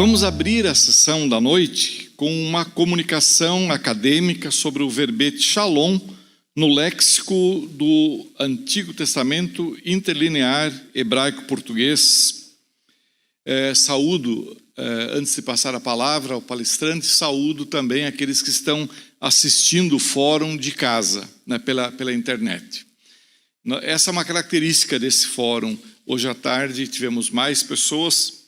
Vamos abrir a sessão da noite com uma comunicação acadêmica sobre o verbete shalom no léxico do Antigo Testamento interlinear hebraico-português. Saúdo, antes de passar a palavra ao palestrante, saúdo também aqueles que estão assistindo o fórum de casa, né, pela internet. Essa é uma característica desse fórum. Hoje à tarde tivemos mais pessoas.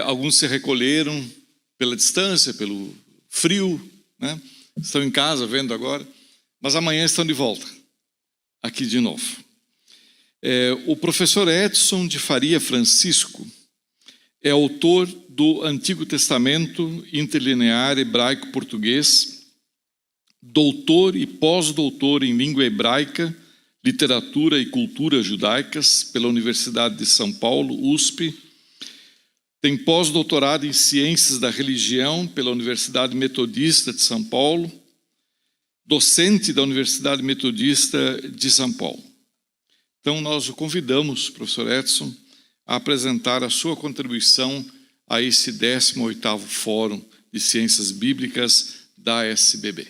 Alguns se recolheram pela distância, pelo frio, né? Estão em casa vendo agora, mas amanhã estão de volta, aqui de novo. O professor Edson de Faria Francisco é autor do Antigo Testamento interlinear hebraico-português, doutor e pós-doutor em língua hebraica, literatura e cultura judaicas pela Universidade de São Paulo, USP. Tem pós-doutorado em Ciências da Religião pela Universidade Metodista de São Paulo, docente da Universidade Metodista de São Paulo. Então, nós o convidamos, professor Edson, a apresentar a sua contribuição a esse 18º Fórum de Ciências Bíblicas da SBB.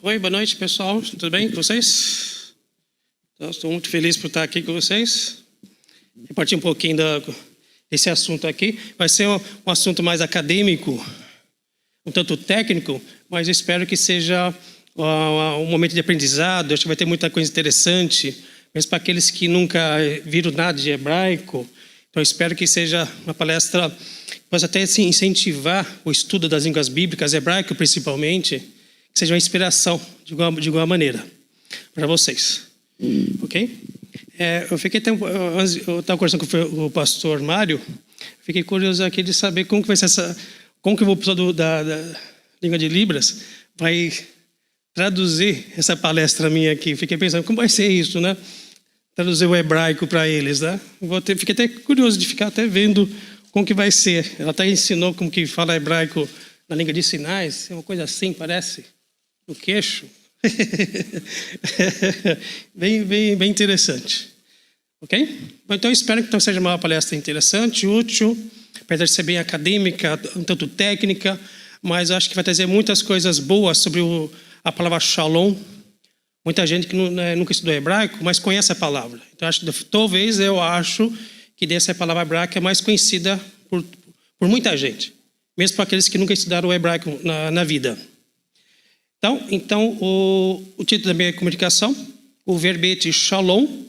Oi, boa noite, pessoal. Tudo bem com vocês? Estou muito feliz por estar aqui com vocês. Vou partir um pouquinho desse assunto aqui. Vai ser um assunto mais acadêmico, um tanto técnico, mas eu espero que seja um momento de aprendizado. Acho que vai ter muita coisa interessante, mesmo para aqueles que nunca viram nada de hebraico. Então, eu espero que seja uma palestra que possa até incentivar o estudo das línguas bíblicas, hebraico principalmente, que seja uma inspiração de alguma maneira para vocês. Ok? Eu estava conversando com o pastor Mário, fiquei curioso aqui de saber como que vai ser como que o professor da língua de Libras vai traduzir essa palestra minha aqui. Fiquei pensando, como vai ser isso, né? Traduzir o hebraico para eles, né? Fiquei até curioso de ficar até vendo como que vai ser. Ela até ensinou como que fala hebraico na língua de sinais, é uma coisa assim, parece, no queixo. bem interessante. Ok? Então, eu espero que seja uma palestra interessante, útil, apesar de ser bem acadêmica, um tanto técnica, mas acho que vai trazer muitas coisas boas sobre a palavra shalom. Muita gente que nunca estudou hebraico, mas conhece a palavra. Então, talvez eu acho que dessa palavra hebraica é mais conhecida por muita gente, mesmo para aqueles que nunca estudaram o hebraico na vida. Então o título da minha comunicação, o verbete shalom,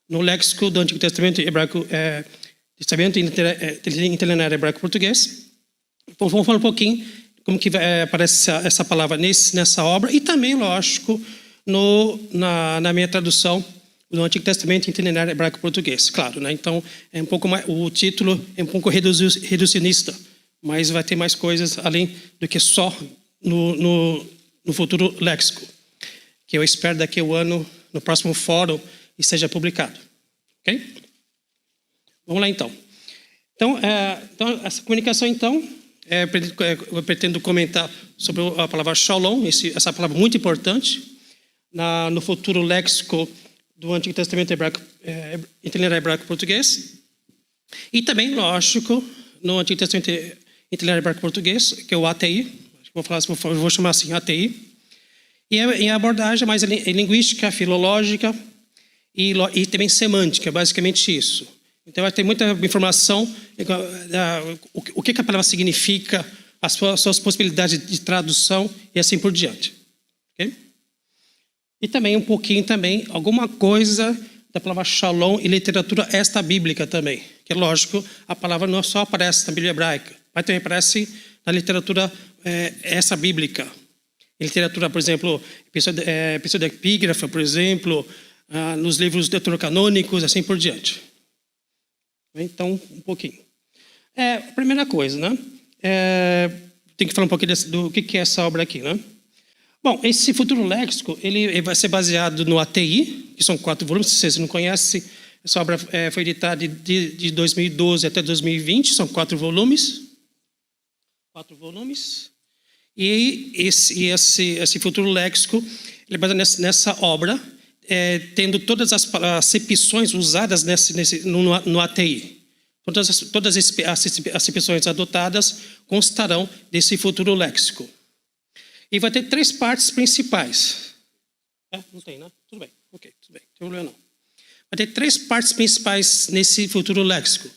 no léxico do Antigo Testamento hebraico, Testamento interlinear hebraico-português. Vamos falar um pouquinho como que aparece essa palavra nessa obra e também, lógico, na minha tradução do Antigo Testamento interlinear hebraico-português. Claro, né? Então, o título é um pouco reducionista, mas vai ter mais coisas além do que só no futuro léxico, que eu espero daqui a um ano, no próximo fórum, e seja publicado. Ok? Vamos lá, então. Então, essa comunicação, então, eu pretendo comentar sobre a palavra shalom, essa palavra muito importante, no futuro léxico do Antigo Testamento interlinear hebraico-português, e também, lógico, no Antigo Testamento interlinear hebraico-português, que é o ATI, vou chamar assim, ATI, e em abordagem mais linguística, filológica e também semântica, basicamente isso. Então, vai ter muita informação, o que a palavra significa, as suas possibilidades de tradução e assim por diante. Okay? E também um pouquinho, alguma coisa da palavra shalom e literatura extra-bíblica também, que lógico, a palavra não só aparece na Bíblia hebraica, mas também aparece na literatura extra-bíblica. Em literatura, por exemplo, pseudepígrafa, por exemplo, nos livros deuterocanônicos, assim por diante. Então, um pouquinho. A primeira coisa, né? Tem que falar um pouquinho do que é essa obra aqui, né? Bom, esse futuro léxico, ele vai ser baseado no ATI, que são 4 volumes. Se vocês não conhecem, essa obra foi editada de 2012 até 2020, são 4 volumes. 4 volumes. E esse futuro léxico, ele é baseado nessa obra, tendo todas as acepções usadas no ATI. Todas as acepções adotadas constarão desse futuro léxico. E vai ter 3 partes principais. Não tem, né? Tudo bem. Ok, tudo bem. Não tem problema não. Vai ter 3 partes principais nesse futuro léxico.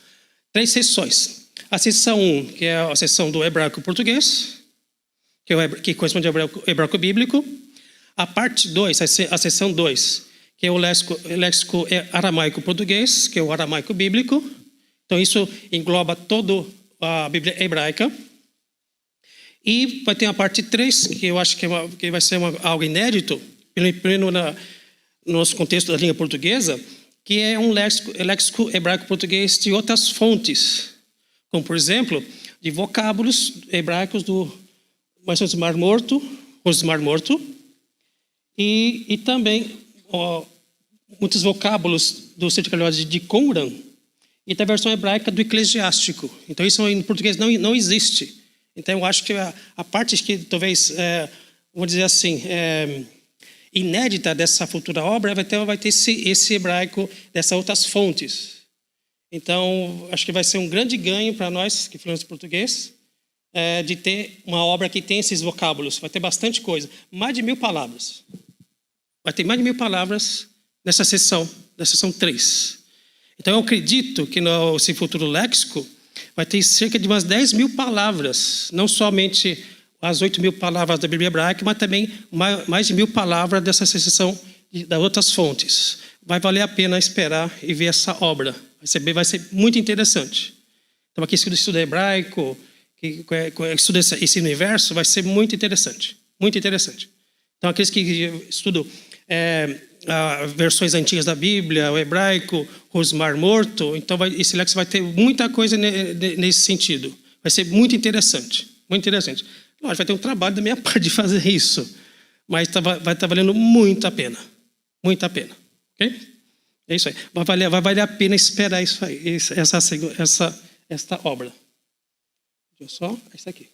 3 seções. A seção 1, que é a seção do hebraico-português, que corresponde ao hebraico bíblico. A parte 2, a seção 2, que é o léxico aramaico-português, que é o aramaico bíblico. Então, isso engloba toda a Bíblia hebraica. E vai ter a parte 3, que eu acho que vai ser algo inédito, no nosso contexto da língua portuguesa, que é um léxico hebraico-português de outras fontes, como, por exemplo, de vocábulos hebraicos do Mar Morto, e também muitos vocábulos do Certificado de Qumran e da versão hebraica do Eclesiástico. Então, isso em português não existe. Então, eu acho que a parte que talvez, vou dizer assim, inédita dessa futura obra vai ter esse hebraico dessas outras fontes. Então, acho que vai ser um grande ganho para nós que falamos português, de ter uma obra que tem esses vocábulos. Vai ter bastante coisa. Mais de 1000 palavras. Vai ter mais de 1000 palavras nessa seção, da seção 3. Então, eu acredito que nesse futuro léxico vai ter cerca de umas 10.000 palavras, não somente as 8.000 palavras da Bíblia hebraica, mas também mais de 1.000 palavras dessa seção das outras fontes. Vai valer a pena esperar e ver essa obra. Vai ser muito interessante. Então, aqui que estuda hebraico, que estuda esse universo, vai ser muito interessante. Muito interessante. Então, aqueles que estudam versões antigas da Bíblia, o hebraico, o Mar Morto, então esse léxico vai ter muita coisa nesse sentido. Vai ser muito interessante. Muito interessante. Lógico, vai ter um trabalho da minha parte de fazer isso, mas vai estar valendo muito a pena. Muito a pena. Ok? É isso aí. Vai valer a pena esperar isso aí, esta obra. Só isso aqui.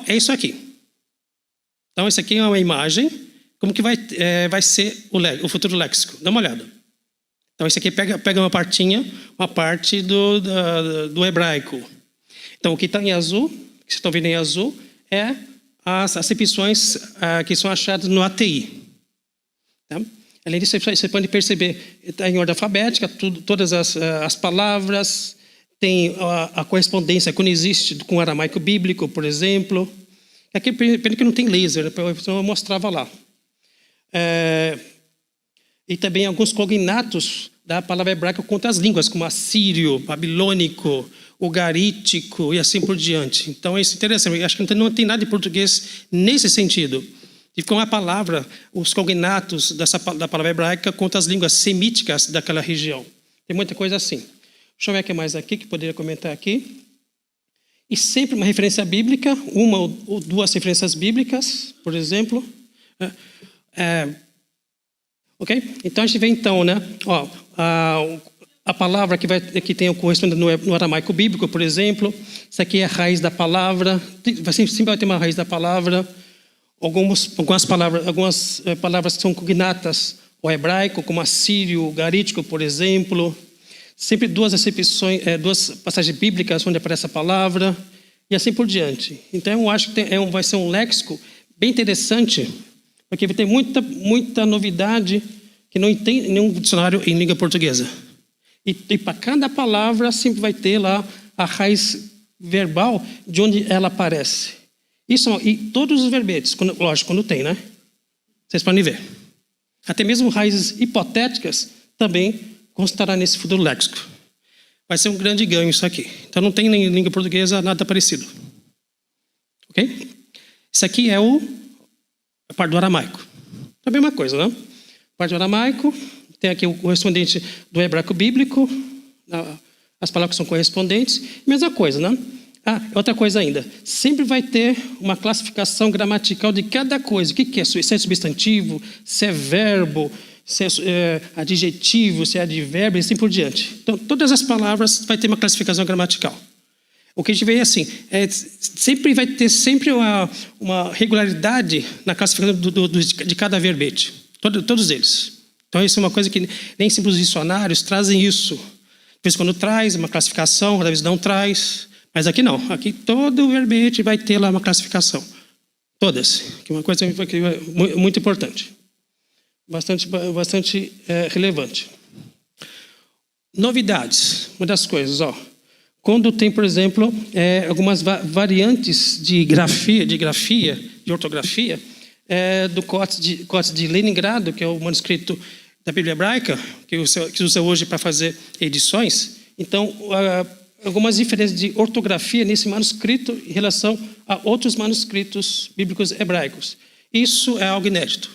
É isso aqui. Então, isso aqui é uma imagem. Como que vai ser o futuro léxico? Dá uma olhada. Então, isso aqui pega uma parte do hebraico. Então, o que está em azul, que vocês estão vendo em azul, é as acepções que são achadas no ATI. Tá? Além disso, você pode perceber, está em ordem alfabética, todas as palavras, tem a correspondência quando existe com o aramaico bíblico, por exemplo. Aqui, pena que não tem laser, eu mostrava lá. E também alguns cognatos da palavra hebraica contra as línguas, como assírio, babilônico, ugarítico e assim por diante. Então, isso é interessante. Eu acho que não tem nada de português nesse sentido. E com a palavra, os cognatos da palavra hebraica contra as línguas semíticas daquela região. Tem muita coisa assim. Deixa eu ver o que mais aqui, que poderia comentar aqui. E sempre uma referência bíblica, uma ou 2 referências bíblicas, por exemplo. Ok? Então, a gente vê então, né? A palavra que tem o correspondente no aramaico bíblico, por exemplo. Isso aqui é a raiz da palavra. Sempre vai ter uma raiz da palavra. Algumas palavras que são cognatas ao hebraico, como assírio, garítico, por exemplo. Sempre 2 acepções, 2 passagens bíblicas onde aparece a palavra, e assim por diante. Então, eu acho que vai ser um léxico bem interessante, porque vai ter muita novidade que não tem nenhum dicionário em língua portuguesa. E para cada palavra sempre vai ter lá a raiz verbal de onde ela aparece. E todos os verbetes, lógico, quando tem, né? Vocês podem ver. Até mesmo raízes hipotéticas também constará nesse futuro léxico. Vai ser um grande ganho isso aqui. Então, não tem em língua portuguesa nada parecido. Ok? Isso aqui é a parte do aramaico. É a mesma coisa, né? A parte do aramaico, tem aqui o correspondente do hebraico bíblico, as palavras que são correspondentes. Mesma coisa, né? Outra coisa ainda. Sempre vai ter uma classificação gramatical de cada coisa. O que é? Se é substantivo, se é verbo, se é adjetivo, se é advérbio, e assim por diante. Então, todas as palavras vai ter uma classificação gramatical. O que a gente vê é assim, sempre vai ter uma regularidade na classificação de cada verbete. Todos eles. Então, isso é uma coisa que nem sempre os dicionários trazem isso. De vez em quando traz uma classificação, às vezes não traz. Mas aqui não. Aqui todo o verbete vai ter lá uma classificação. Todas. Que é uma coisa muito importante. Bastante relevante. Novidades. Uma das coisas, quando tem, por exemplo, algumas variantes de ortografia, do Códice de Leningrado, que é o manuscrito da Bíblia Hebraica, que usa hoje para fazer edições. Então, algumas diferenças de ortografia nesse manuscrito em relação a outros manuscritos bíblicos hebraicos. Isso é algo inédito.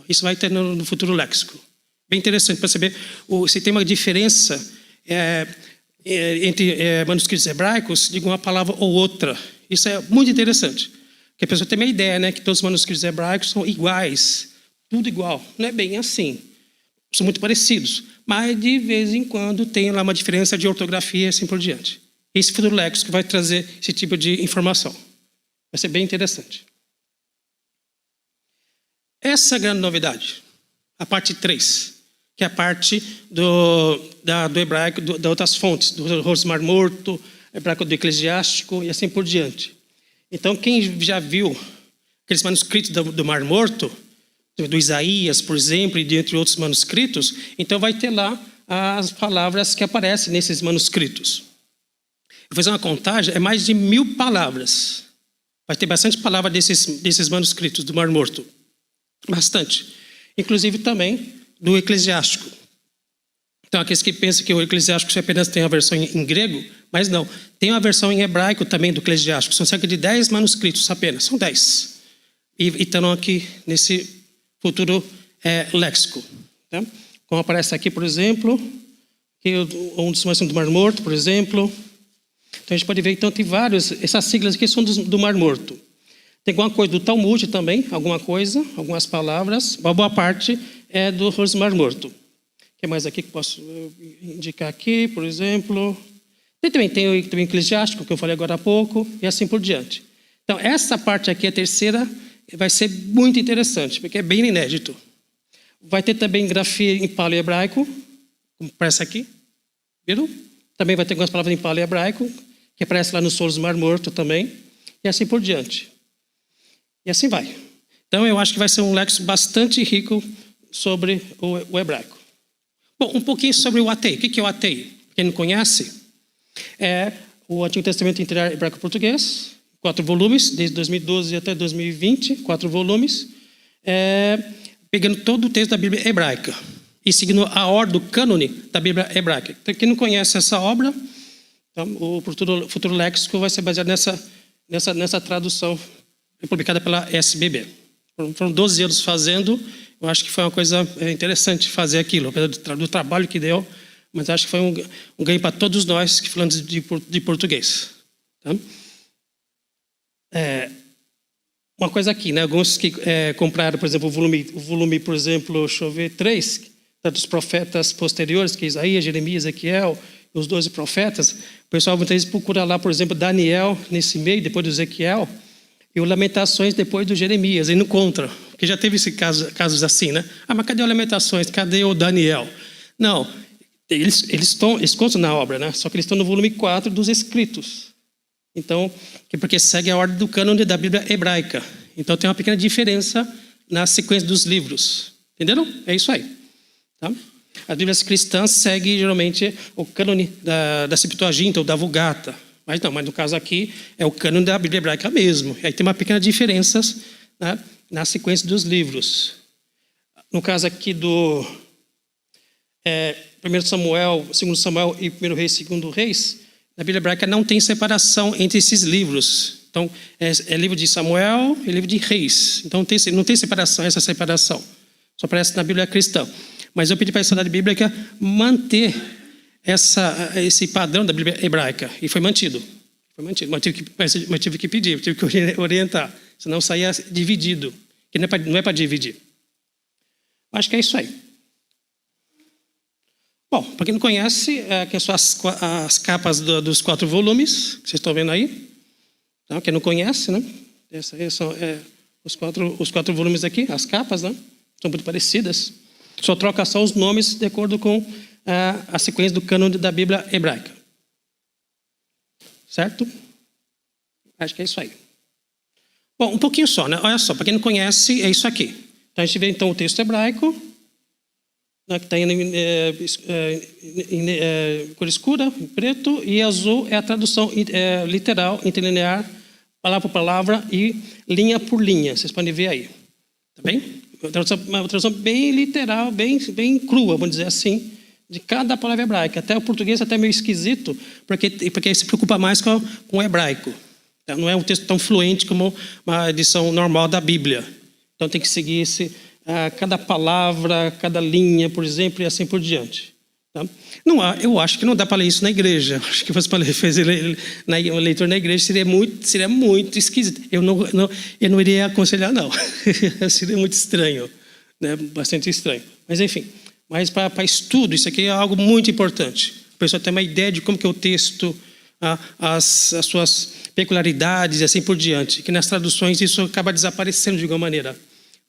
Isso vai ter no futuro léxico. Bem interessante para saber se tem uma diferença entre manuscritos hebraicos de uma palavra ou outra. Isso é muito interessante. Porque a pessoa tem uma ideia, né, que todos os manuscritos hebraicos são iguais, tudo igual. Não é bem assim. São muito parecidos. Mas, de vez em quando, tem lá uma diferença de ortografia e assim por diante. Esse futuro léxico vai trazer esse tipo de informação. Vai ser bem interessante. Essa é a grande novidade. A parte 3, que é a parte do hebraico, de outras fontes, do Rosto Mar Morto, hebraico do Eclesiástico e assim por diante. Então, quem já viu aqueles manuscritos do Mar Morto, do Isaías, por exemplo, e de entre outros manuscritos, então vai ter lá as palavras que aparecem nesses manuscritos. Eu vou fazer uma contagem, é mais de 1000 palavras. Vai ter bastante palavra desses manuscritos do Mar Morto. Bastante. Inclusive também do Eclesiástico. Então, aqueles que pensam que o Eclesiástico apenas tem a versão em grego, mas não. Tem uma versão em hebraico também do Eclesiástico. São cerca de 10 manuscritos apenas. São 10. E estão aqui nesse futuro léxico. Tá? Como aparece aqui, por exemplo, aqui um dos manuscritos do Mar Morto, por exemplo. Então, a gente pode ver, então, tem vários. Essas siglas aqui são do Mar Morto. Tem alguma coisa do Talmud também, algumas palavras. Uma boa parte é do Mar Morto. O que mais aqui que posso indicar aqui, por exemplo? Tem o Eclesiástico, que eu falei agora há pouco, e assim por diante. Então, essa parte aqui, a terceira, vai ser muito interessante, porque é bem inédito. Vai ter também grafia em paleohebraico, como aparece aqui. Viram? Também vai ter algumas palavras em paleohebraico, que aparece lá no Solos do Mar Morto também, e assim por diante. E assim vai. Então, eu acho que vai ser um léxico bastante rico sobre o hebraico. Bom, um pouquinho sobre o ATEI. O que é o ATEI? Quem não conhece, é o Antigo Testamento Inteiro Hebraico-Português, 4 volumes, desde 2012 até 2020, 4 volumes, pegando todo o texto da Bíblia hebraica e seguindo a ordem do cânone da Bíblia hebraica. Então, quem não conhece essa obra, então, o futuro léxico vai ser baseado nessa tradução publicada pela SBB. Foram 12 anos fazendo. Eu acho que foi uma coisa interessante fazer aquilo, apesar do trabalho que deu, mas acho que foi um ganho para todos nós que falamos de português. Tá? Uma coisa aqui, né? Alguns que compraram, por exemplo, o volume, por exemplo, deixa eu ver, 3, dos profetas posteriores, que é Isaías, Jeremias, Ezequiel, os 12 profetas. O pessoal muitas vezes procura lá, por exemplo, Daniel nesse meio, depois do Ezequiel, e o Lamentações depois do Jeremias, e não encontra. Porque já teve casos assim, né? Mas cadê o Lamentações? Cadê o Daniel? Não, eles constam na obra, né? Só que eles estão no volume 4 dos escritos. Então, porque segue a ordem do cânone da Bíblia hebraica. Então, tem uma pequena diferença na sequência dos livros. Entenderam? É isso aí. Tá? As Bíblias cristãs seguem, geralmente, o cânone da Septuaginta ou da Vulgata. Mas não, no caso aqui, é o cânone da Bíblia hebraica mesmo. Aí tem uma pequena diferença, né, na sequência dos livros. No caso aqui do 1 Samuel, 2 Samuel e 1 Reis, 2 Reis, na Bíblia hebraica não tem separação entre esses livros. Então, é livro de Samuel e livro de Reis. Então, não tem separação, essa separação. Só aparece na Bíblia cristã. Mas eu pedi para a Sociedade Bíblica manter esse padrão da Bíblia hebraica. E foi mantido. Mas tive que pedir, tive que orientar. Senão saía dividido. Que não é para dividir. Acho que é isso aí. Bom, para quem não conhece, aqui são as capas dos 4 volumes, que vocês estão vendo aí. Então, quem não conhece, né? Esses são os quatro volumes aqui, as capas, né? são muito parecidas. Só troca só os nomes de acordo com a sequência do cânon da Bíblia hebraica. Certo? Acho que é isso aí. Bom, um pouquinho só, né? Olha só, para quem não conhece, é isso aqui. Então a gente vê então o texto hebraico, né, que está em cor escura, em preto, e azul é a tradução literal, interlinear, palavra por palavra e linha por linha. Vocês podem ver aí. Tá bem? Uma tradução bem literal, bem crua, vamos dizer assim, de cada palavra hebraica. Até o português é até meio esquisito, porque se preocupa mais com o hebraico. Então, não é um texto tão fluente como uma edição normal da Bíblia. Então tem que seguir cada palavra, cada linha, por exemplo, e assim por diante. Tá? Não, eu acho que não dá para ler isso na igreja. Acho que fosse para fazer leitura na igreja seria muito esquisito. Eu não iria aconselhar, não. Seria muito estranho, né? Bastante estranho. Mas enfim, para estudo, isso aqui é algo muito importante. A pessoa tem uma ideia de como que é o texto, as suas peculiaridades e assim por diante. Que nas traduções isso acaba desaparecendo de alguma maneira.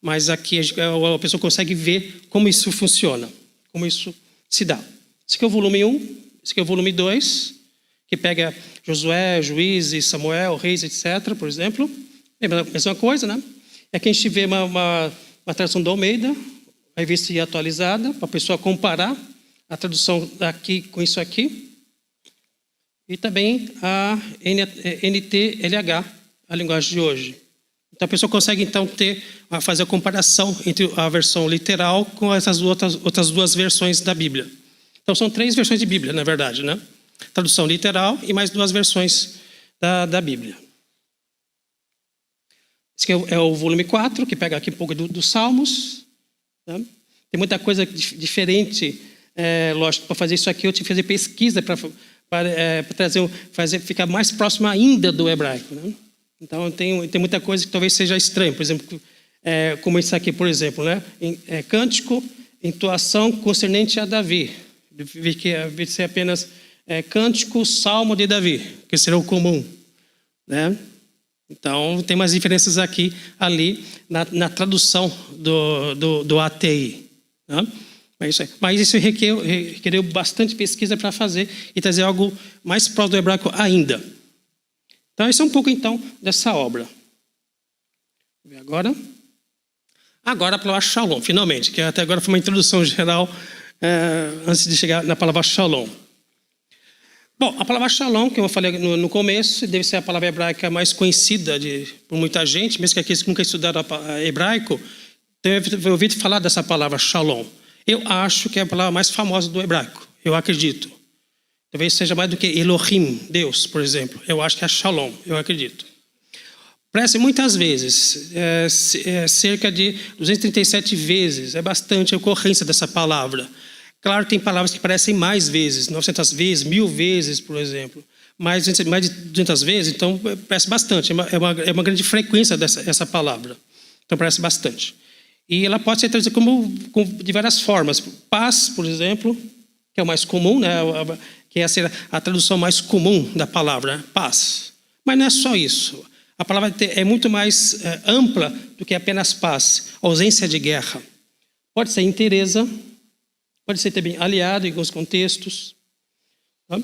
Mas aqui a pessoa consegue ver como isso funciona, como isso se dá. Esse aqui é o volume 1, esse aqui é o volume 2, que pega Josué, Juízes, Samuel, Reis, etc., por exemplo. É a mesma coisa, né? E aqui a gente vê uma tradução do Almeida, a revista atualizada, para a pessoa comparar a tradução daqui com isso aqui. E também a NTLH, a linguagem de hoje. Então a pessoa consegue então fazer a comparação entre a versão literal com essas outras duas versões da Bíblia. Então são 3 versões de Bíblia, na verdade, né? Tradução literal e mais 2 versões da Bíblia. Esse aqui é o volume 4, que pega aqui um pouco dos Salmos. Tá? Tem muita coisa diferente, lógico, para fazer isso aqui eu tive que fazer pesquisa para ficar mais próximo ainda do hebraico, né? Então tem muita coisa que talvez seja estranha, por exemplo, como isso aqui, por exemplo, né? Cântico, entoação concernente a Davi, de ser apenas cântico, salmo de Davi, que será o comum, né? Então tem umas diferenças aqui, ali na tradução do ATI, né? Mas isso requeriu bastante pesquisa para fazer e trazer algo mais próximo do hebraico ainda. Então, esse é um pouco, então, dessa obra. Vamos ver agora. Agora a palavra Shalom, finalmente, que até agora foi uma introdução geral antes de chegar na palavra Shalom. Bom, a palavra Shalom, como eu falei no começo, deve ser a palavra hebraica mais conhecida por muita gente, mesmo que aqueles que nunca estudaram hebraico, devem ouvir falar dessa palavra Shalom. Eu acho que é a palavra mais famosa do hebraico, eu acredito. Talvez seja mais do que Elohim, Deus, por exemplo. Eu acho que é Shalom, eu acredito. Aparece muitas vezes, cerca de 237 vezes, é bastante a ocorrência dessa palavra. Claro, tem palavras que aparecem mais vezes, 900 vezes, 1000 vezes, por exemplo. Mais de 200 vezes, então parece bastante, é uma grande frequência dessa palavra. Então parece bastante. E ela pode ser traduzida de várias formas. Paz, por exemplo, que é o mais comum, né? Que é a tradução mais comum da palavra, né? Paz. Mas não é só isso. A palavra é muito mais ampla do que apenas paz. Ausência de guerra. Pode ser inteireza, pode ser também aliado em alguns contextos. Tá?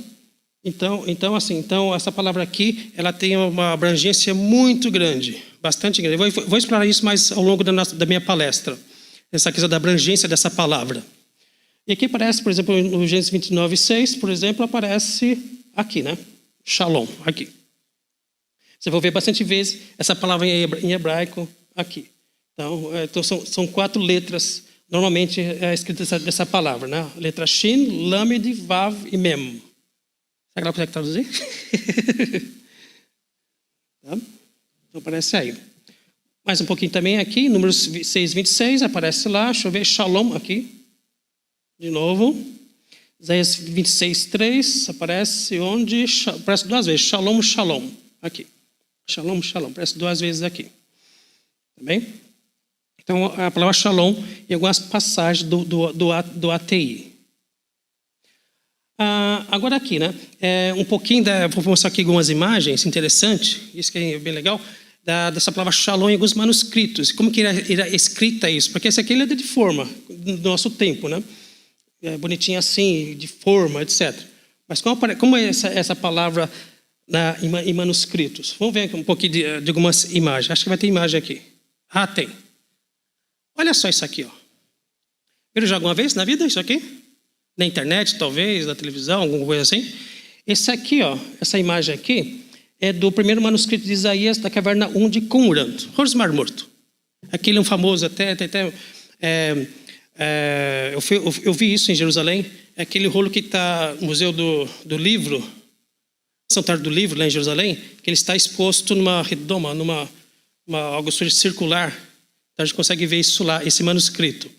Então, essa palavra aqui, ela tem uma abrangência muito grande, bastante grande. Eu vou explorar isso mais ao longo da minha palestra, essa questão da abrangência dessa palavra. E aqui aparece, por exemplo, no Gênesis 29:6, por exemplo, aparece aqui, né? Shalom, aqui. Você vai ver bastante vezes essa palavra em hebraico aqui. Então são 4 letras, normalmente escritas dessa palavra, né? Letra Shin, Lamed, Vav e Mem. Será que ela consegue traduzir? Tá? Então aparece aí. Mais um pouquinho também aqui, números 6:26, aparece lá. Deixa eu ver, Shalom aqui. De novo, Isaías 26:3, aparece onde? Aparece 2 vezes, Shalom, Shalom, aqui. Shalom, Shalom, aparece 2 vezes aqui. Tá bem? Então, a palavra Shalom em algumas passagens do ATI. Agora aqui, né? Um pouquinho vou mostrar aqui algumas imagens interessantes, isso que é bem legal, dessa palavra shalom em alguns manuscritos. Como que era escrita isso? Porque esse aqui ele é de forma, do nosso tempo, né? É bonitinho assim, de forma, etc. Mas como é essa palavra em manuscritos? Vamos ver um pouquinho de algumas imagens. Acho que vai ter imagem aqui. Ah, tem. Olha só isso aqui, ó. Viram já alguma vez na vida isso aqui? Na internet, talvez, na televisão, alguma coisa assim? Esse aqui, ó, essa imagem aqui, é do primeiro manuscrito de Isaías, da caverna 1 de Qumran, Rolo do Mar Morto. Aquele é um famoso, eu vi isso em Jerusalém, é aquele rolo que está no Museu do Livro, Santuário do Livro, lá em Jerusalém, que ele está exposto numa redoma, algo circular. Então a gente consegue ver isso lá, esse manuscrito.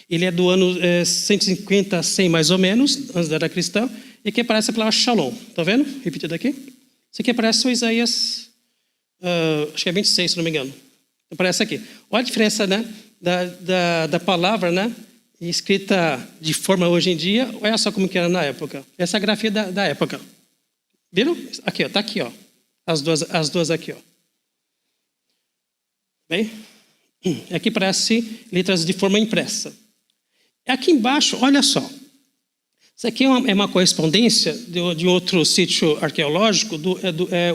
Ele é do ano 150 a 100, mais ou menos, antes da era cristã, e que aparece a palavra shalom. Está vendo? Repetido aqui. Isso aqui aparece o Isaías, acho que é 26, se não me engano. Aparece aqui. Olha a diferença, né, da palavra, né, escrita de forma hoje em dia. Olha só como que era na época. Essa é a grafia da época. Viram? Aqui, ó, está aqui, ó. As duas aqui, ó. Bem? Aqui parece letras de forma impressa. Aqui embaixo, olha só. Isso aqui é uma correspondência de outro sítio arqueológico,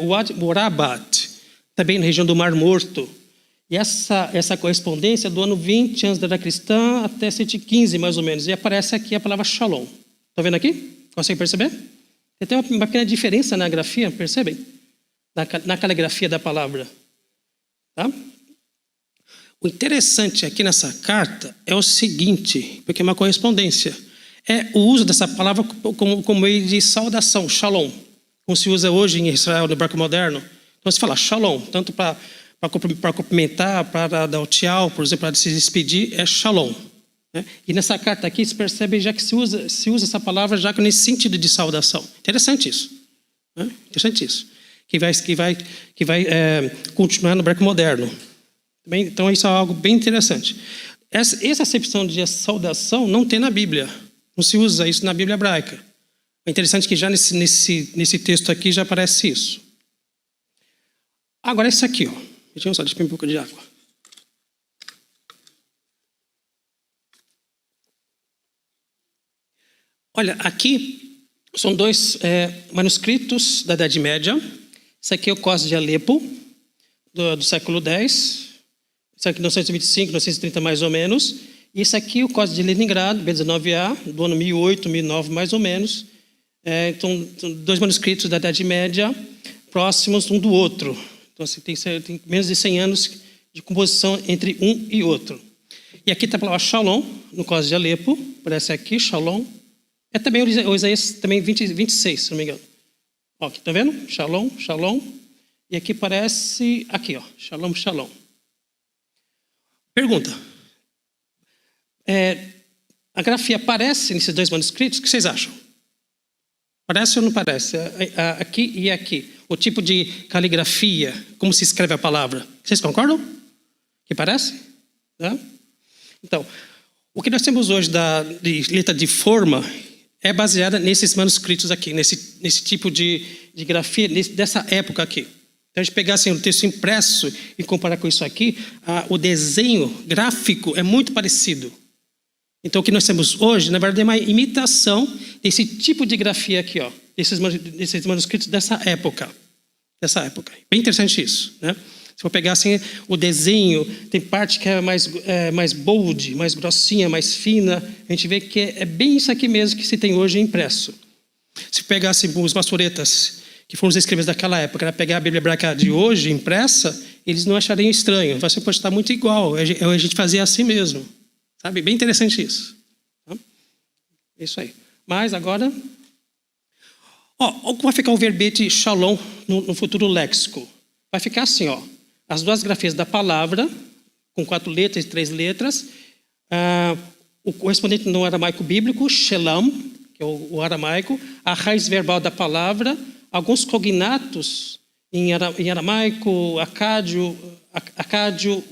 o Wadi Morabat, também na região do Mar Morto. E essa correspondência é do ano 20 antes da era cristã até 115, mais ou menos. E aparece aqui a palavra shalom. Está vendo aqui? Consegue perceber? Tem uma pequena diferença na grafia, percebem? Na caligrafia da palavra. Tá? O interessante aqui nessa carta é o seguinte, porque é uma correspondência. É o uso dessa palavra como meio de saudação, shalom. Como se usa hoje em Israel, no hebraico moderno. Então se fala shalom, tanto para cumprimentar, para dar o tchau, por exemplo, para se despedir, é shalom. Né? E nessa carta aqui se percebe já que se usa essa palavra já nesse sentido de saudação. Interessante isso. Né? Interessante isso. Que vai continuar no hebraico moderno. Então isso é algo bem interessante. Essa acepção de saudação não tem na Bíblia. Não se usa isso na Bíblia hebraica. É interessante que já nesse texto aqui já aparece isso. Agora esse aqui, ó. Deixa eu beber um pouco de água. Olha, aqui são dois manuscritos da Idade Média. Esse aqui é o Códice de Alepo, do século X. Esse aqui 1925, 1930 mais ou menos. E esse aqui é o Códice de Leningrado, B19A, do ano 1008, 1009 mais ou menos. Então, dois manuscritos da Idade Média próximos um do outro. Então, assim, tem menos de 100 anos de composição entre um e outro. E aqui está a palavra shalom, no Códice de Alepo. Aparece aqui, shalom. É também o Isaías também 26, se não me engano. Ó, aqui, tá vendo? Shalom, shalom. E aqui parece, aqui, ó, shalom, shalom. Pergunta. A grafia aparece nesses dois manuscritos? O que vocês acham? Parece ou não parece? Aqui e aqui. O tipo de caligrafia, como se escreve a palavra. Vocês concordam? Que parece? Tá? Então, o que nós temos hoje de letra de forma é baseada nesses manuscritos aqui, nesse tipo de grafia, dessa época aqui. Então, a gente pegar assim, o texto impresso e comparar com isso aqui, o desenho gráfico é muito parecido. Então, o que nós temos hoje, na verdade, é uma imitação desse tipo de grafia aqui, ó, desses manuscritos dessa época. Bem interessante isso, né? Se for pegar assim, o desenho, tem parte que é mais bold, mais grossinha, mais fina. A gente vê que é bem isso aqui mesmo que se tem hoje impresso. Se pegar assim, os maçoretas, que foram os escribas daquela época, pegar a Bíblia hebraica de hoje impressa, eles não achariam estranho. Você pode estar muito igual. A gente fazia assim mesmo. Sabe? Bem interessante isso. É isso aí. Mas agora... como vai ficar o verbete shalom no futuro léxico? Vai ficar assim, ó. As duas grafias da palavra, com 4 letras e 3 letras. O correspondente no aramaico bíblico, shalom, que é o aramaico. A raiz verbal da palavra. Alguns cognatos em aramaico, acádio,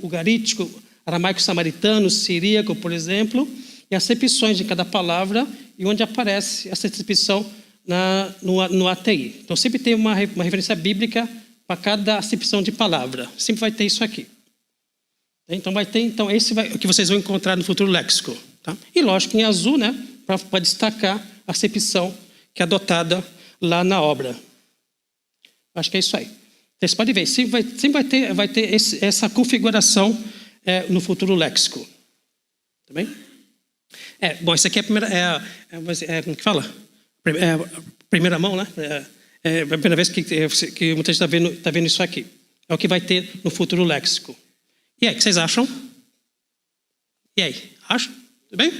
ugarítico, aramaico samaritano, siríaco, por exemplo. E as acepções de cada palavra e onde aparece essa acepção no ATI. Então, sempre tem uma referência bíblica para cada acepção de palavra. Sempre vai ter isso aqui. Então esse é o que vocês vão encontrar no futuro léxico. Tá? E lógico, em azul, né, para destacar a acepção que é adotada lá na obra. Acho que é isso aí. Vocês podem ver, sempre vai ter essa configuração no futuro léxico. Tá bem? Bom, isso aqui é a primeira... como que fala? Primeira mão, né? É a primeira vez que muita gente está vendo isso aqui. É o que vai ter no futuro léxico. E aí, o que vocês acham? E aí? Acham? Tudo bem?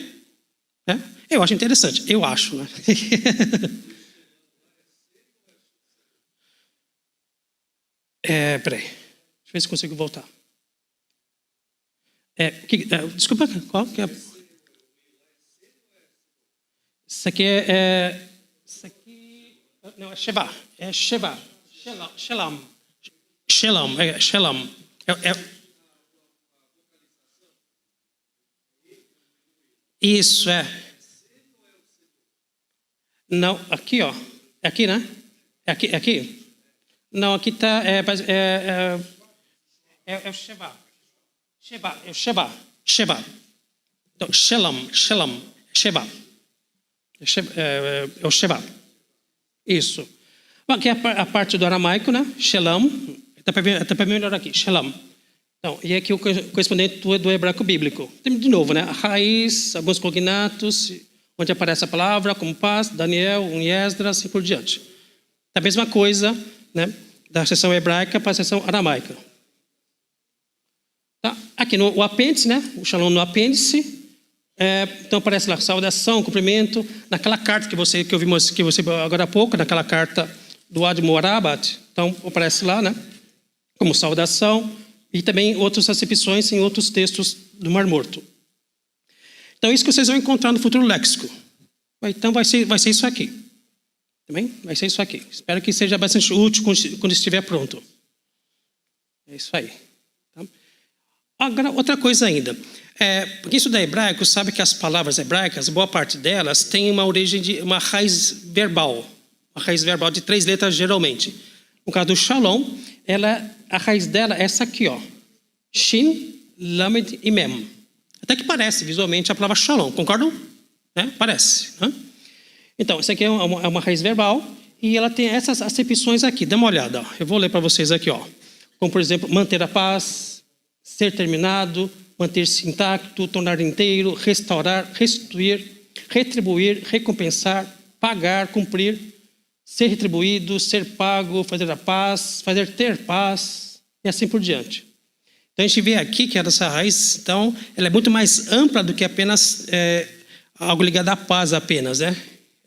Eu acho interessante. Eu acho, né? Peraí. Deixa eu ver se consigo voltar. Desculpa, qual que é? Isso aqui isso aqui... Não, é Sheva. É Sheva. Shelam. Shelam. Isso, Não, aqui, ó. É aqui, né? É aqui. Não, aqui está... É o Sheva. Sheva. Então, Shelam. Sheva. É o Sheva. Isso. Bom, aqui é a parte do aramaico, né? Shelam. Está para melhorar aqui. Shelam. Então, e aqui o correspondente do hebraico bíblico. De novo, né? A raiz, alguns cognatos, onde aparece a palavra, como paz, Daniel, Esdras, assim por diante. É a mesma coisa, né? Da seção hebraica para a seção aramaica. Tá? Aqui no apêndice, né? O shalom no apêndice. Então aparece lá saudação, cumprimento. Naquela carta que você agora há pouco, naquela carta do Ad Morabat, então aparece lá, né? Como saudação. E também outras acepções em outros textos do Mar Morto. Então, isso que vocês vão encontrar no futuro léxico. Então, vai ser isso aqui. Também? Vai ser isso aqui. Espero que seja bastante útil quando estiver pronto. É isso aí. Tá? Agora, outra coisa ainda. Porque isso da hebraico, sabe que as palavras hebraicas, boa parte delas, tem uma origem de uma raiz verbal. Uma raiz verbal de 3 letras, geralmente. No caso do shalom, a raiz dela é essa aqui, ó. Shin, Lamed e Mem. Até que parece visualmente a palavra shalom, concordam? Parece. Né? Então, essa aqui é uma raiz verbal e ela tem essas acepções aqui. Dá uma olhada. Ó. Eu vou ler para vocês aqui, ó. Como, por exemplo, manter a paz, ser terminado, manter-se intacto, tornar inteiro, restaurar, restituir, retribuir, recompensar, pagar, cumprir, ser retribuído, ser pago, fazer a paz, fazer ter paz, e assim por diante. Então, a gente vê aqui que essa raiz, então, ela é muito mais ampla do que apenas algo ligado à paz apenas, né?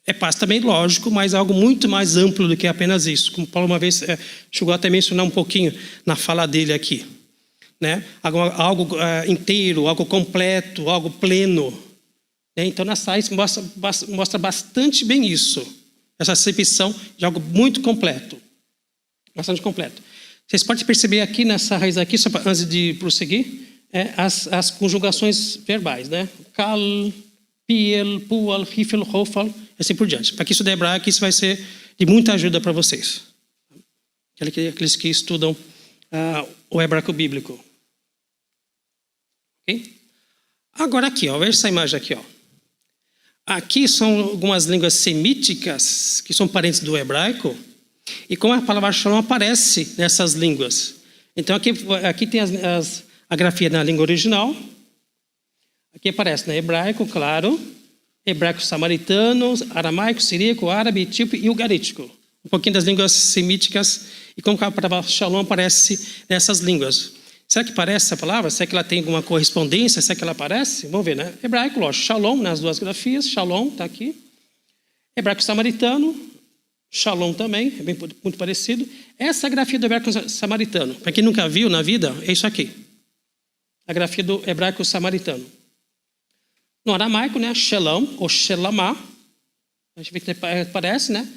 É paz também, lógico, mas algo muito mais amplo do que apenas isso. Como Paulo uma vez chegou até a mencionar um pouquinho na fala dele aqui. Né? Algo inteiro, algo completo, algo pleno. Né? Então, nessa raiz mostra bastante bem isso. Essa acepção de algo muito completo. Bastante completo. Vocês podem perceber aqui nessa raiz aqui, só antes de prosseguir, as conjugações verbais, né? Kal, piel, pual, rifel, rofal, assim por diante. Para que isso der hebraico, isso vai ser de muita ajuda para vocês. Aqueles que estudam o hebraico bíblico. Ok? Agora aqui, ó, veja essa imagem aqui, ó. Aqui são algumas línguas semíticas que são parentes do hebraico e como a palavra shalom aparece nessas línguas. Então aqui tem a grafia na língua original. Aqui aparece, né? Hebraico, claro, hebraico samaritano, aramaico, siríaco, árabe, etíope e ugarítico. Um pouquinho das línguas semíticas e como a palavra shalom aparece nessas línguas. Será que parece essa palavra? Será que ela tem alguma correspondência? Será que ela aparece? Vamos ver, né? Hebraico, lógico, shalom nas duas grafias, shalom está aqui. Hebraico samaritano, shalom também, é bem, muito parecido. Essa é a grafia do hebraico samaritano. Para quem nunca viu na vida, é isso aqui. A grafia do hebraico samaritano. No aramaico, né? Shalom ou shelamá. A gente vê que parece, né?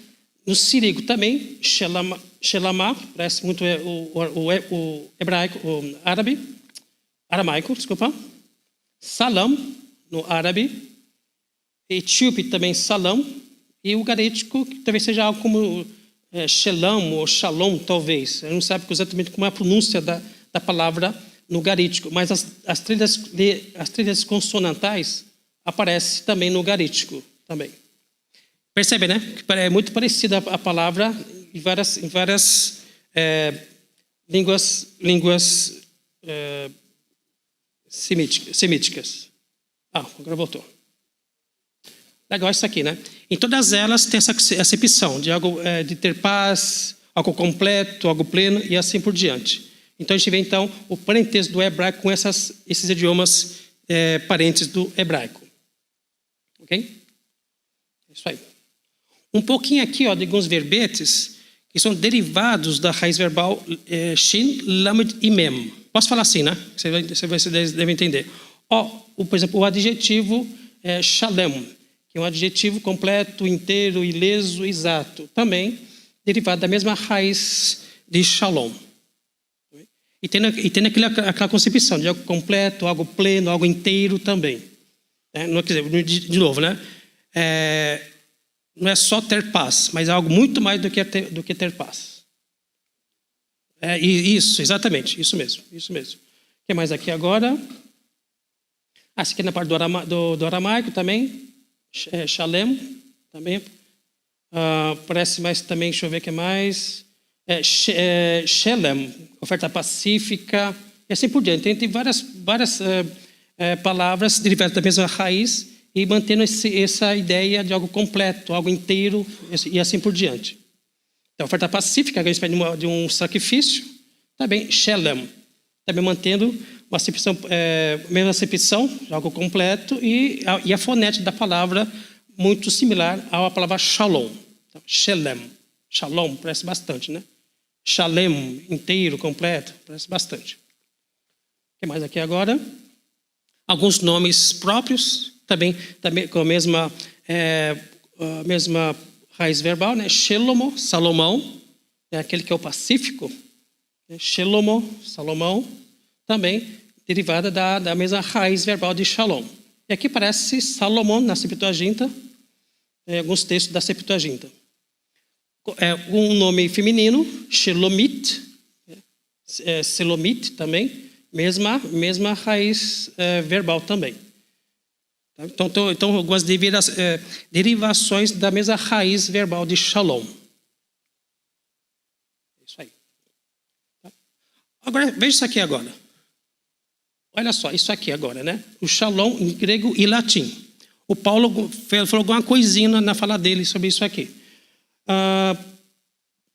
No síriaco também, shelamá, parece muito o hebraico, o aramaico, desculpa. Salam, no árabe. Etíope também salam. E o ugarítico, que talvez seja algo como Shalom ou Shalom, talvez. A gente não sabe exatamente como é a pronúncia da palavra no garítico, mas as trilhas consonantais aparecem também no garítico. Também. Percebe, né? Que é muito parecida a palavra em várias línguas semíticas. Agora voltou. Legal isso aqui, né? Em todas elas tem essa acepção de algo, de ter paz, algo completo, algo pleno e assim por diante. Então a gente vê então o parentesco do hebraico com esses idiomas parentes do hebraico. Ok? Isso aí. Um pouquinho aqui, de alguns verbetes que são derivados da raiz verbal shin, lamed e mem. Posso falar assim, né? Você deve entender. Por exemplo, o adjetivo shalem, que é um adjetivo completo, inteiro, ileso, exato. Também derivado da mesma raiz de shalom. E tem aquela concepção de algo completo, algo pleno, algo inteiro também. Não, quer dizer, de novo, né? Não é só ter paz, mas é algo muito mais do que ter paz. Isso, exatamente, isso mesmo. O que mais aqui agora? Essa aqui na parte do aramaico também. Shalem, também. Parece mais também, deixa eu ver o que mais. Shelem, oferta pacífica, e assim por diante. Tem várias palavras derivadas da mesma raiz e mantendo essa ideia de algo completo, algo inteiro e assim por diante. Então, oferta pacífica, que a gente pede de um sacrifício, também Shelem, também mantendo uma acepção, mesma acepção de algo completo e a fonética da palavra muito similar à palavra Shalom. Então, Shelem, Shalom, parece bastante, né? Shalem, inteiro, completo, parece bastante. O que mais aqui agora? Alguns nomes próprios, também com a mesma raiz verbal, né? Shelomo, Salomão, é aquele que é o pacífico. Shelomo, Salomão, também derivada da mesma raiz verbal de Shalom. E aqui parece Salomão na Septuaginta, alguns textos da Septuaginta. Um nome feminino, Shelomit, Selomit também, mesma raiz verbal também. Então algumas derivações da mesma raiz verbal de Shalom. Isso aí. Agora, veja isso aqui agora. Olha só, isso aqui agora, né? O Shalom em grego e latim. O Paulo falou alguma coisinha na fala dele sobre isso aqui.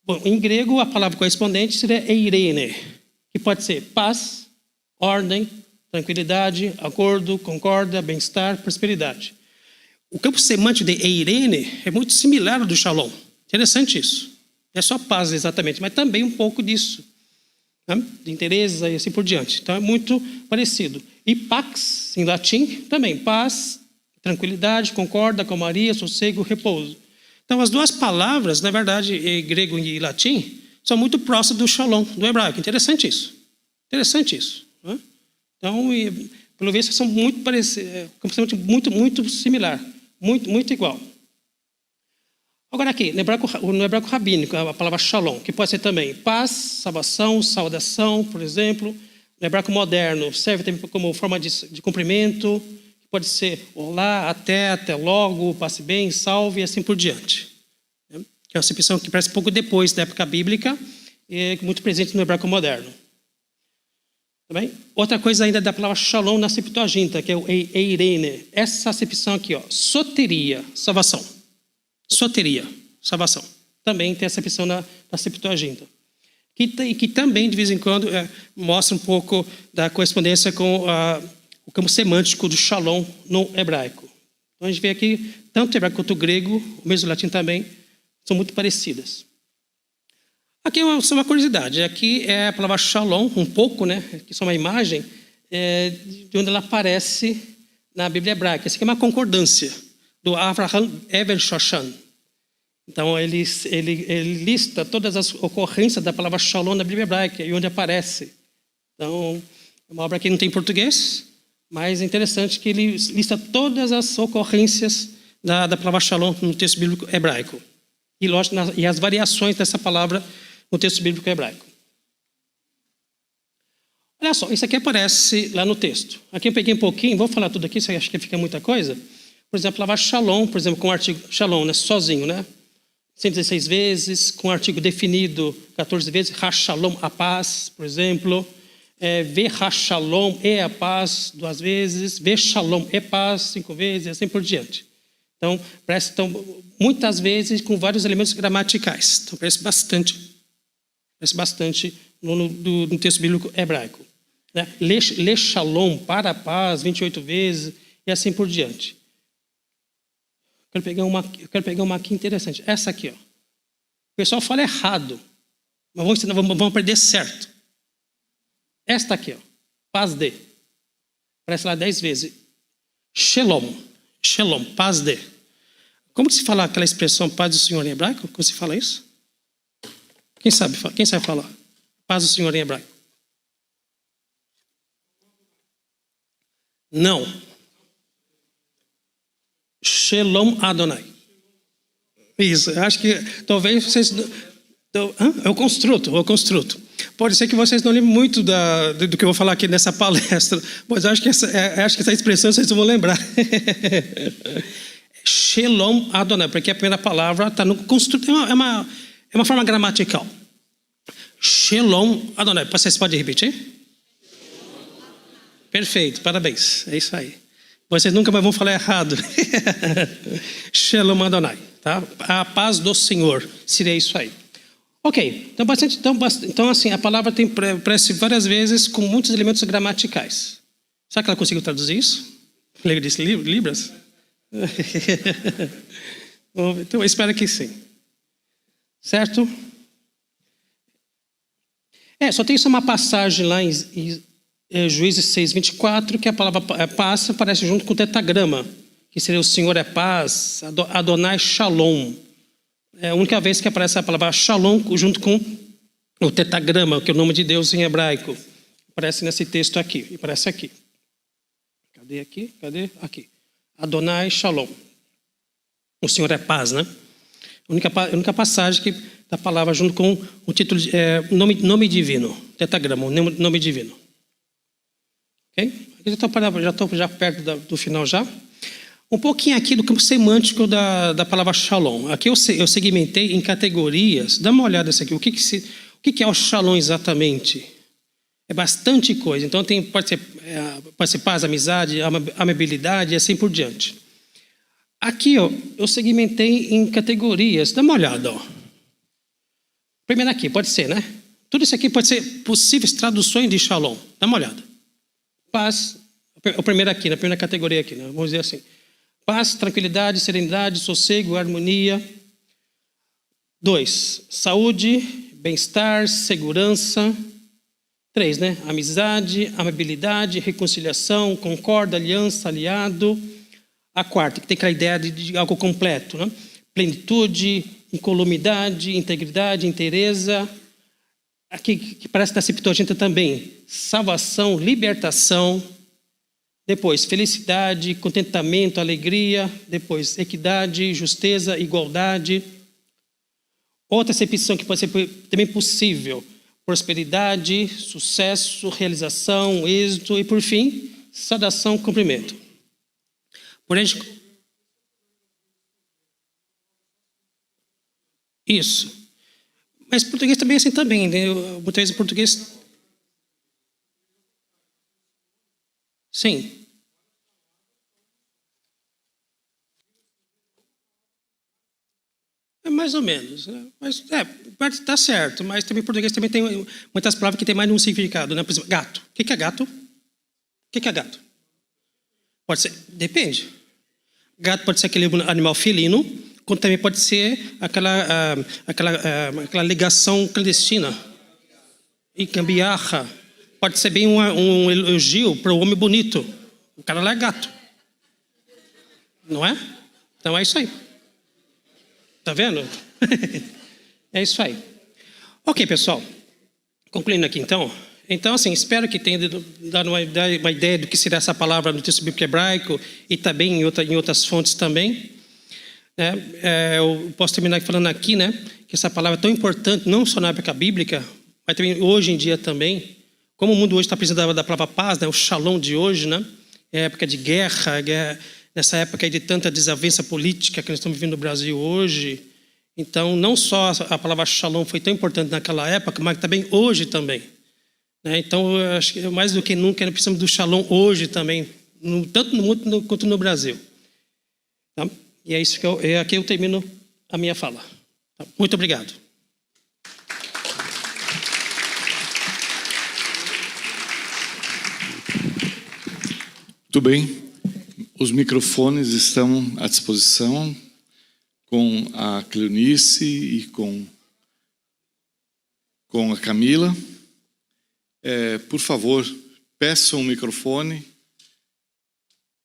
Bom, em grego, a palavra correspondente seria eirene, que pode ser paz, ordem, tranquilidade, acordo, concorda, bem-estar, prosperidade. O campo semântico de eirene é muito similar ao do Shalom. Interessante isso. É só paz exatamente, mas também um pouco disso, né? De interesse e assim por diante. Então é muito parecido. E pax, em latim, também paz, tranquilidade, concorda, calmaria, sossego, repouso. Então, as duas palavras, na verdade, em grego e latim, são muito próximas do Shalom, do hebraico. Interessante isso. Né? Então, pelo visto, são muito parecidos, muito similar, muito igual. Agora aqui, no hebraico rabínico, a palavra Shalom, que pode ser também paz, salvação, saudação, por exemplo. No hebraico moderno, serve também como forma de cumprimento. Pode ser olá, até logo, passe bem, salve e assim por diante. Que é uma acepção que parece pouco depois da época bíblica e muito presente no hebraico moderno. Tá bem? Outra coisa ainda da palavra Shalom na Septuaginta, que é o eirene. Essa acepção aqui, soteria, salvação. Soteria, salvação. Também tem essa acepção na Septuaginta. Que também, de vez em quando, mostra um pouco da correspondência com o campo semântico do Shalom no hebraico. Então a gente vê aqui, tanto o hebraico quanto o grego, o mesmo latim também, são muito parecidas. Aqui é uma curiosidade. Aqui é a palavra Shalom, um pouco, né? Que é uma imagem de onde ela aparece na Bíblia hebraica. Essa aqui é uma concordância do Avraham Eber Shoshan. Então ele lista todas as ocorrências da palavra Shalom na Bíblia hebraica e onde aparece. Então, é uma obra que não tem em português, mas é interessante que ele lista todas as ocorrências da palavra Shalom no texto bíblico hebraico. e, lógico, e as variações dessa palavra no texto bíblico hebraico. Olha só, isso aqui aparece lá no texto. Aqui eu peguei um pouquinho, vou falar tudo aqui, você acha que fica muita coisa? Por exemplo, lavar shalom, por exemplo, com o artigo shalom, né, sozinho, né? 116 vezes, com o artigo definido 14 vezes, ha-shalom, a paz, por exemplo. Ve-ha-shalom, e a paz, 2 vezes. Ve-shalom, e paz, 5 vezes, e assim por diante. Então, muitas vezes com vários elementos gramaticais. Então, parece bastante no texto bíblico hebraico. Né? Le-shalom, para a paz, 28 vezes, e assim por diante. Eu quero pegar uma aqui interessante. Essa aqui, ó. O pessoal fala errado, mas vamos aprender certo. Esta aqui, ó. Paz de. Aparece lá 10 vezes. Shalom. Shalom, paz de. Como que se fala aquela expressão paz do Senhor em hebraico? Como se fala isso? Quem sabe falar? Paz do Senhor em hebraico. Não. Shalom Adonai. Isso, acho que talvez vocês... É o construto. Pode ser que vocês não lembrem muito do que eu vou falar aqui nessa palestra, mas acho que essa expressão vocês vão lembrar. Shalom Adonai, porque a primeira palavra está no construto, é uma forma gramatical. Shalom Adonai. Vocês podem repetir? Perfeito, parabéns. É isso aí. Vocês nunca mais vão falar errado. Shalom Adonai. Tá? A paz do Senhor. Seria isso aí. Ok. Então assim, a palavra aparece várias vezes com muitos elementos gramaticais. Será que ela conseguiu traduzir isso? Lembra desse Libras? Então, eu espero que sim. Certo? Só tem só uma passagem lá em Juízes 6:24, que a palavra paz aparece junto com o tetagrama, que seria o Senhor é paz, Adonai Shalom. É a única vez que aparece a palavra Shalom junto com o tetagrama, que é o nome de Deus em hebraico. Aparece nesse texto aqui, e aparece aqui. Cadê aqui? Aqui. Adonai Shalom. O Senhor é paz, né? A única passagem da palavra junto com o título, nome divino, tetagrama, nome divino. Ok? Já estou perto do final já. Um pouquinho aqui do campo semântico da palavra shalom. Aqui eu segmentei em categorias. Dá uma olhada nisso aqui. O que é o shalom exatamente? É bastante coisa. Então pode ser paz, amizade, amabilidade e assim por diante. Aqui, ó, eu segmentei em categorias. Dá uma olhada, ó. Primeiro aqui, pode ser, né? Tudo isso aqui pode ser possíveis traduções de shalom. Dá uma olhada. Paz, o primeiro aqui, na primeira categoria aqui, né? Vamos dizer assim. Paz, tranquilidade, serenidade, sossego, harmonia. 2, saúde, bem-estar, segurança. 3, né? Amizade, amabilidade, reconciliação, concorda, aliança, aliado. A 4, que tem aquela ideia de algo completo, né? Plenitude, incolumidade, integridade, inteireza. Aqui que parece da Septuaginta também. Salvação, libertação. Depois, felicidade, contentamento, alegria. Depois, equidade, justeza, igualdade. Outra acepção que pode ser também possível. Prosperidade, sucesso, realização, êxito. E, por fim, saudação, cumprimento. Porém, isso. Mas português também é assim também. Né? Muitas vezes português... Sim. É mais ou menos. Né? Mas está certo. Mas também português também tem muitas palavras que tem mais de um significado. Né? Por exemplo, gato. O que é gato? O que é gato? Pode ser, depende. Gato pode ser aquele animal felino, como também pode ser aquela ligação clandestina. E gambiarra. Pode ser bem um elogio para o homem bonito. O cara lá é gato. Não é? Então é isso aí. Tá vendo? É isso aí. Ok, pessoal. Concluindo aqui então. Então, assim, espero que tenha dado uma ideia do que será essa palavra no texto bíblico hebraico e também em outras fontes também. Eu posso terminar falando aqui, né, que essa palavra é tão importante, não só na época bíblica, mas também hoje em dia também. Como o mundo hoje está precisando da palavra paz, né, o shalom de hoje, né, é época de guerra, nessa época de tanta desavença política que nós estamos vivendo no Brasil hoje. Então, não só a palavra shalom foi tão importante naquela época, mas também hoje também. Então, eu acho que mais do que nunca nós precisamos do shalom hoje também, tanto no mundo quanto no Brasil. Tá? E é isso que aqui eu termino a minha fala. Tá? Muito obrigado. Muito bem. Os microfones estão à disposição com a Cleonice e com a Camila. Por favor, peçam o microfone,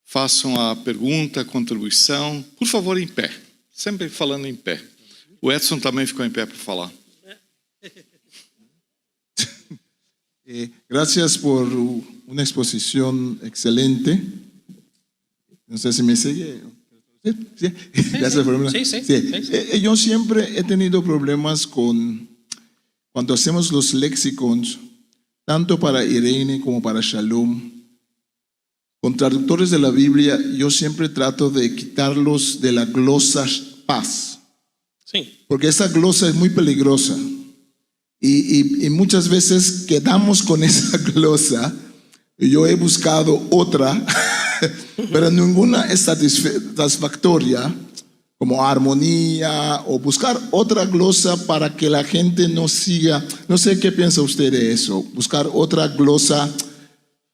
façam a pergunta, a contribuição. Por favor, em pé. Sempre falando em pé. O Edson também ficou em pé para falar. Gracias por una exposición excelente. No sé si me sigue. ¿Sí? Gracias por Sí. Yo siempre he tenido problemas cuando hacemos los léxicos, tanto para Irene como para Shalom. Con traductores de la Biblia, yo siempre trato de quitarlos de la glosa paz. Sí. Porque esa glosa es muy peligrosa. Y muchas veces quedamos con esa glosa. Yo he buscado otra, pero ninguna es satisfactoria, como armonía, o buscar otra glosa para que la gente no siga. No sé qué piensa usted de eso. Buscar otra glosa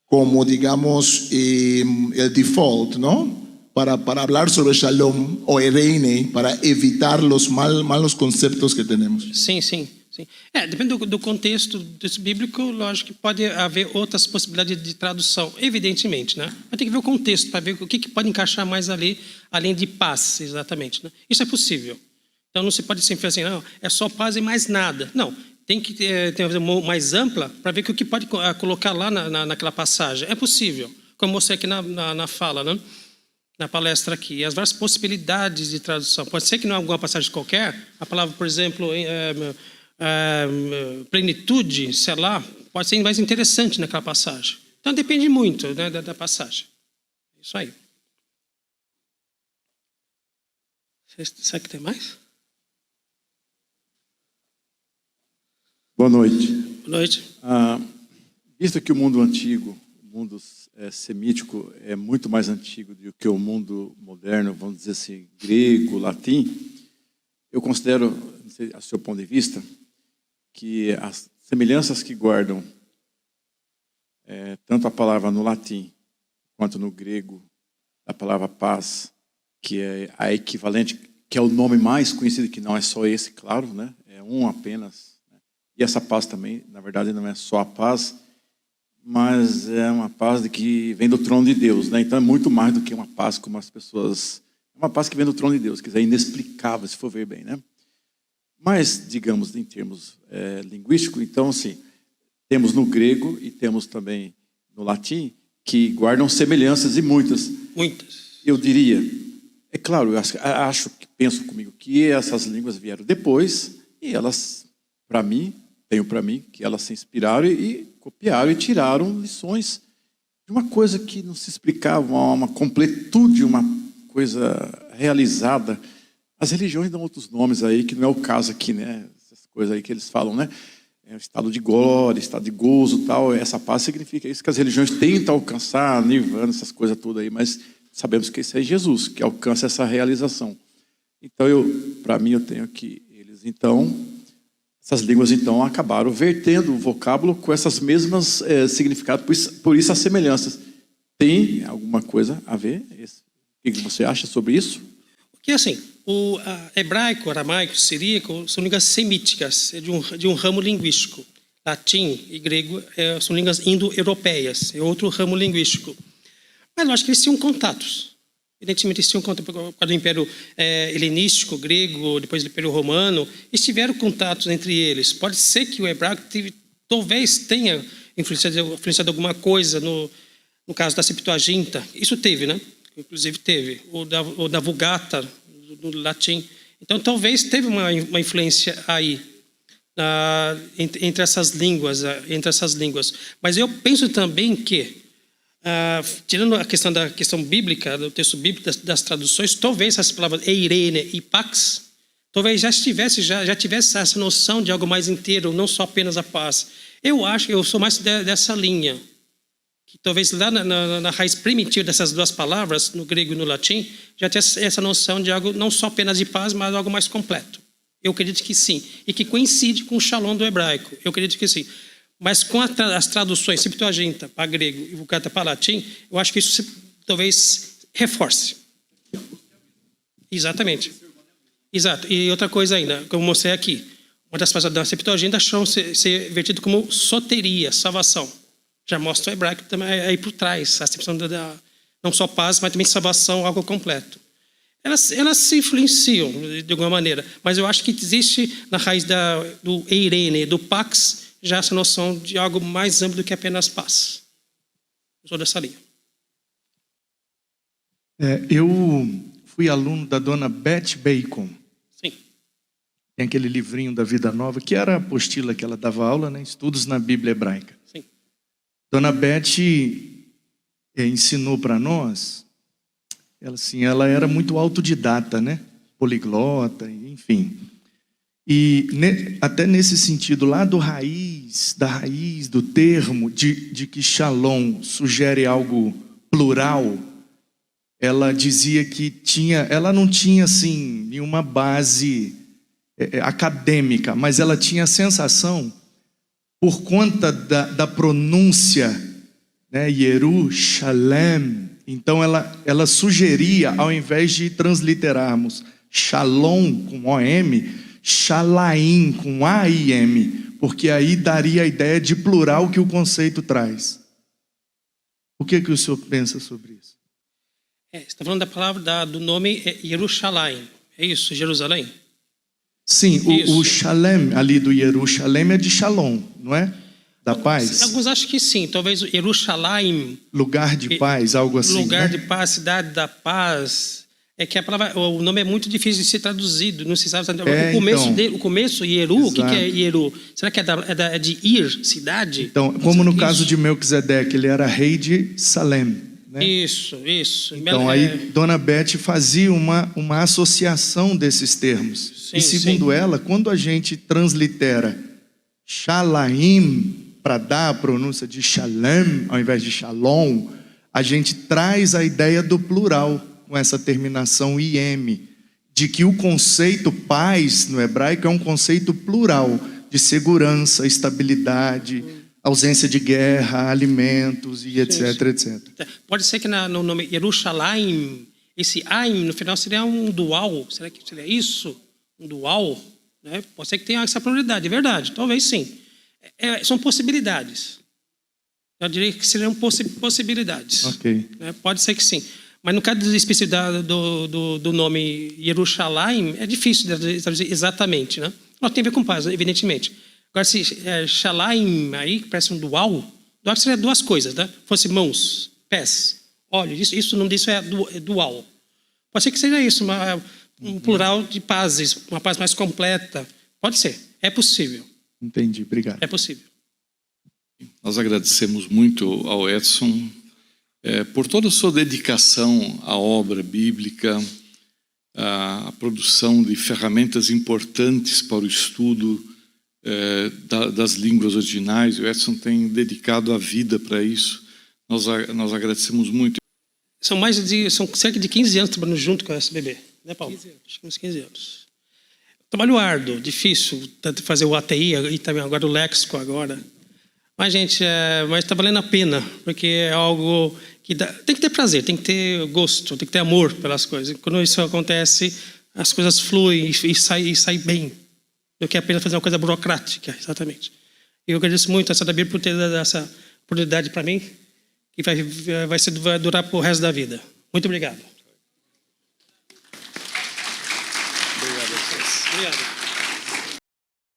como, digamos, el default, ¿no? Para hablar sobre Shalom o Irene, para evitar los malos conceptos que tenemos. Sim. Depende do contexto desse bíblico, lógico que pode haver outras possibilidades de tradução, evidentemente, né? Mas tem que ver o contexto para ver o que pode encaixar mais ali, além de paz, exatamente, né? Isso é possível. Então não se pode sempre assim, não, é só paz e mais nada. Não, tem que ter uma visão mais ampla para ver o que pode colocar lá naquela passagem. É possível, como eu mostrei aqui na fala, né? Na palestra aqui, as várias possibilidades de tradução. Pode ser que não é alguma passagem qualquer, a palavra, por exemplo, plenitude, sei lá, pode ser mais interessante naquela passagem. Então depende muito, né, da passagem. Isso aí. Será que tem mais? Boa noite. Boa noite. Visto que o mundo antigo, o mundo semítico é muito mais antigo do que o mundo moderno, vamos dizer assim, grego, latim, eu considero, não sei, a seu ponto de vista, que as semelhanças que guardam tanto a palavra no latim quanto no grego, a palavra paz, que é a equivalente, que é o nome mais conhecido, que não é só esse, claro, né? É um apenas. Né? E essa paz também, na verdade, não é só a paz, mas é uma paz que vem do trono de Deus, né? Então é muito mais do que uma paz como as pessoas... É uma paz que vem do trono de Deus, que é inexplicável, se for ver bem, né? Mas, digamos, em termos linguísticos, então, assim, temos no grego e temos também no latim, que guardam semelhanças e muitas. Muitas. Eu diria, é claro, eu penso comigo que essas línguas vieram depois e elas, tenho para mim, que elas se inspiraram e copiaram e tiraram lições de uma coisa que não se explicava, uma completude, uma coisa realizada. As religiões dão outros nomes aí, que não é o caso aqui, né? Essas coisas aí que eles falam, né? É o estado de glória, estado de gozo, tal. Essa paz significa isso que as religiões tentam alcançar, nirvana, essas coisas todas aí, mas sabemos que isso é Jesus, que alcança essa realização. Então, para mim, eu tenho que essas línguas, então, acabaram vertendo o vocábulo com essas mesmas significados, por isso as semelhanças. Tem alguma coisa a ver? O que você acha sobre isso? Porque, assim, o hebraico, aramaico, siríaco são línguas semíticas, de um ramo linguístico. Latim e grego são línguas indo-europeias, é outro ramo linguístico. Mas, lógico que eles tinham contatos. Evidentemente, eles tinham contato por causa do Império Helenístico, grego, depois do Império Romano. Eles tiveram contatos entre eles. Pode ser que o hebraico talvez tenha influenciado alguma coisa no caso da Septuaginta. Isso teve, né? Inclusive teve. O da Vulgata, no latim. Então, talvez teve uma influência aí entre essas línguas. Mas eu penso também que, tirando a questão bíblica, do texto bíblico, das traduções, talvez essas palavras eirene e pax, talvez já tivesse essa noção de algo mais inteiro, não só apenas a paz. Eu acho que eu sou mais dessa linha. Que talvez lá na raiz primitiva dessas duas palavras, no grego e no latim, já tinha essa noção de algo não só apenas de paz, mas algo mais completo. Eu acredito que sim. E que coincide com o shalom do hebraico. Eu acredito que sim. Mas com as traduções, Septuaginta para grego e Vulgata para latim, eu acho que isso talvez reforce. Exatamente. Exato. E outra coisa ainda, como eu mostrei aqui, uma das passagens da Septuaginta acham ser vertido como soteria, salvação. Já mostra o hebraico também aí por trás, a expressão não só paz, mas também salvação, algo completo. Elas se influenciam de alguma maneira, mas eu acho que existe na raiz do eirene, do pax, já essa noção de algo mais amplo do que apenas paz. Eu sou dessa linha. Eu fui aluno da dona Beth Bacon. Sim. Tem aquele livrinho da Vida Nova, que era a apostila que ela dava aula, né? Estudos na Bíblia Hebraica. Sim. Dona Beth ensinou para nós, ela era muito autodidata, né? Poliglota, enfim. E até nesse sentido, lá da raiz do termo, de que shalom sugere algo plural, ela dizia que ela não tinha assim, nenhuma base acadêmica, mas ela tinha a sensação, por conta da pronúncia, né, Yerushalem, então ela sugeria, ao invés de transliterarmos Shalom com O-M, Shalaim com A-I-M, porque aí daria a ideia de plural que o conceito traz. O que o senhor pensa sobre isso? Você está falando da palavra do nome Yerushalayim, é isso, Jerusalém? Sim, o Shalem ali do Yerushalem é de Shalom, não é? Da paz? Alguns acham que sim, talvez Yerushalayim. Lugar de paz, algo assim. Lugar, né? de paz, cidade da paz. É que a palavra, o nome é muito difícil de ser traduzido, não se sabe. O começo, Yeru, o que é Yeru? Será que é de Ir, cidade? Então, como no caso de Melquisedeque, ele era rei de Salem. Né? Isso. Então, aí Dona Beth fazia uma associação desses termos. Sim, e segundo ela, quando a gente translitera Shalaim para dar a pronúncia de Shalem ao invés de Shalom, a gente traz a ideia do plural com essa terminação IM, de que o conceito paz no hebraico é um conceito plural de segurança, estabilidade, ausência de guerra, alimentos e etc, etc. Pode ser que no nome Yerushalayim, esse Aim no final seria um dual. Será que seria isso? Um dual? Né? Pode ser que tenha essa probabilidade, é verdade, talvez sim. São possibilidades. Eu diria que seriam possibilidades. Ok. Pode ser que sim. Mas no caso específico do nome Yerushalayim, é difícil de traduzir exatamente. Né? Não tem a ver com paz, evidentemente. Agora, se Shalayim, aí parece um dual seria duas coisas, né? Fosse mãos, pés, olhos, isso não disso é dual. Pode ser que seja isso, um plural de pazes, uma paz mais completa. Pode ser, é possível. Entendi, obrigado. É possível. Nós agradecemos muito ao Edson por toda a sua dedicação à obra bíblica, à produção de ferramentas importantes para o estudo das línguas originais. O Edson tem dedicado a vida para isso. Nós agradecemos muito. São cerca de 15 anos trabalhando junto com a SBB, né, Paulo? 15 anos. Acho que uns 15 anos. Trabalho árduo, difícil, tanto fazer o ATI e também agora o léxico agora. Mas, gente, mas está valendo a pena, porque é algo que tem que ter prazer, tem que ter gosto, tem que ter amor pelas coisas. Quando isso acontece, as coisas fluem e saem bem, do que apenas fazer uma coisa burocrática, exatamente. E eu agradeço muito a Bíblia por ter dado essa oportunidade para mim, que vai durar para o resto da vida. Muito obrigado. Obrigado a vocês. Obrigado.